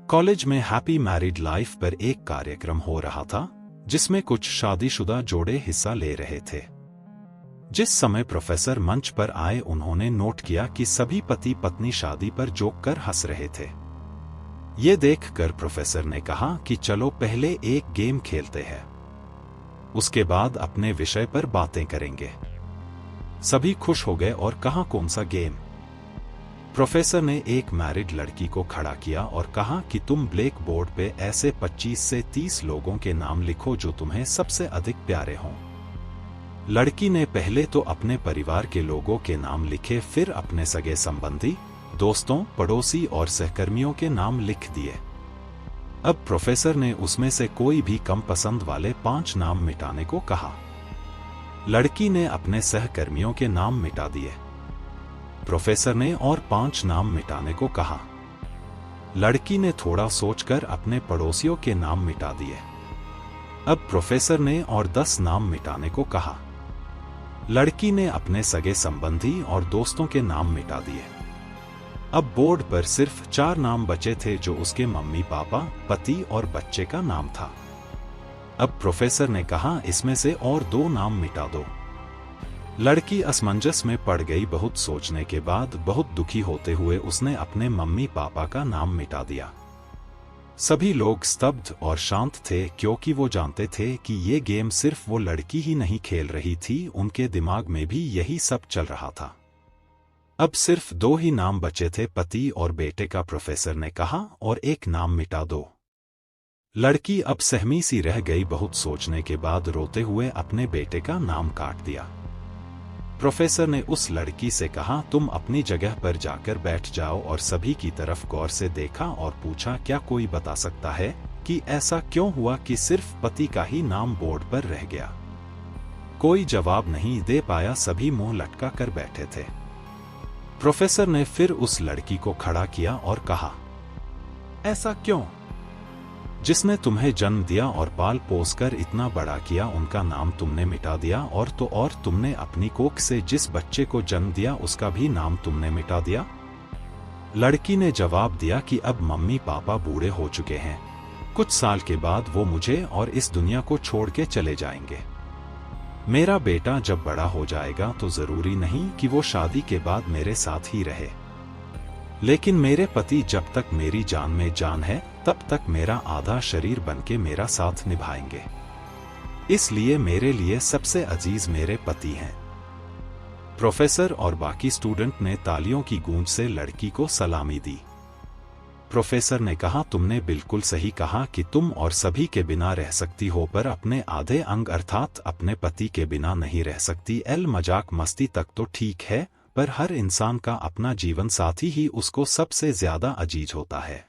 College में happy married life पर एक कार्यक्रम हो रहा था जिसमें कुछ शादीशुदा जोड़े हिस्सा ले रहे थे। जिस समय प्रोफेसर मंच पर आए उन्होंने नोट किया कि सभी पति पत्नी शादी पर जोक कर हंस रहे थे। ये देखकर प्रोफेसर ने कहा कि चलो पहले एक गेम खेलते हैं, उसके बाद अपने विषय पर बातें करेंगे। सभी खुश हो गए और कहा कौन सा गेम। प्रोफेसर ने एक मैरिड लड़की को खड़ा किया और कहा कि तुम ब्लैक बोर्ड पे ऐसे 25 से 30 लोगों के नाम लिखो जो तुम्हें सबसे अधिक प्यारे हों। लड़की ने पहले तो अपने परिवार के लोगों के नाम लिखे, फिर अपने सगे संबंधी, दोस्तों, पड़ोसी और सहकर्मियों के नाम लिख दिए। अब प्रोफेसर ने उसमें से कोई भी कम पसंद वाले 5 नाम मिटाने को कहा। लड़की ने अपने सहकर्मियों के नाम मिटा दिए। प्रोफेसर ने और 5 नाम मिटाने को कहा। लड़की ने थोड़ा सोचकर अपने पड़ोसियों के नाम मिटा दिए। अब प्रोफेसर ने और 10 नाम मिटाने को कहा। लड़की ने अपने सगे संबंधी और दोस्तों के नाम मिटा दिए। अब बोर्ड पर सिर्फ 4 नाम बचे थे जो उसके मम्मी पापा, पति और बच्चे का नाम था। अब प्रोफेसर ने कहा इसमें से और 2 नाम मिटा दो। लड़की असमंजस में पड़ गई। बहुत सोचने के बाद बहुत दुखी होते हुए उसने अपने मम्मी पापा का नाम मिटा दिया। सभी लोग स्तब्ध और शांत थे क्योंकि वो जानते थे कि ये गेम सिर्फ वो लड़की ही नहीं खेल रही थी, उनके दिमाग में भी यही सब चल रहा था। अब सिर्फ 2 ही नाम बचे थे, पति और बेटे का। प्रोफेसर ने कहा और एक नाम मिटा दो। लड़की अब सहमी सी रह गई। बहुत सोचने के बाद रोते हुए अपने बेटे का नाम काट दिया। प्रोफेसर ने उस लड़की से कहा तुम अपनी जगह पर जाकर बैठ जाओ और सभी की तरफ गौर से देखा और पूछा क्या कोई बता सकता है कि ऐसा क्यों हुआ कि सिर्फ पति का ही नाम बोर्ड पर रह गया। कोई जवाब नहीं दे पाया, सभी मुंह लटका कर बैठे थे। प्रोफेसर ने फिर उस लड़की को खड़ा किया और कहा ऐसा क्यों? जिसने तुम्हें जन्म दिया और पाल पोस कर इतना बड़ा किया उनका नाम तुमने मिटा दिया, और तो और तुमने अपनी कोख से जिस बच्चे को जन्म दिया उसका भी नाम तुमने मिटा दिया। लड़की ने जवाब दिया कि अब मम्मी पापा बूढ़े हो चुके हैं, कुछ साल के बाद वो मुझे और इस दुनिया को छोड़ के चले जाएंगे। मेरा बेटा जब बड़ा हो जाएगा तो जरूरी नहीं कि वो शादी के बाद मेरे साथ ही रहे, लेकिन मेरे पति जब तक मेरी जान में जान है तब तक मेरा आधा शरीर बनके मेरा साथ निभाएंगे। इसलिए मेरे लिए सबसे अजीज मेरे पति हैं। प्रोफेसर और बाकी स्टूडेंट ने तालियों की गूंज से लड़की को सलामी दी। प्रोफेसर ने कहा तुमने बिल्कुल सही कहा कि तुम और सभी के बिना रह सकती हो, पर अपने आधे अंग अर्थात अपने पति के बिना नहीं रह सकती। मजाक मस्ती तक तो ठीक है, पर हर इंसान का अपना जीवन साथी ही उसको सबसे ज्यादा अजीज होता है।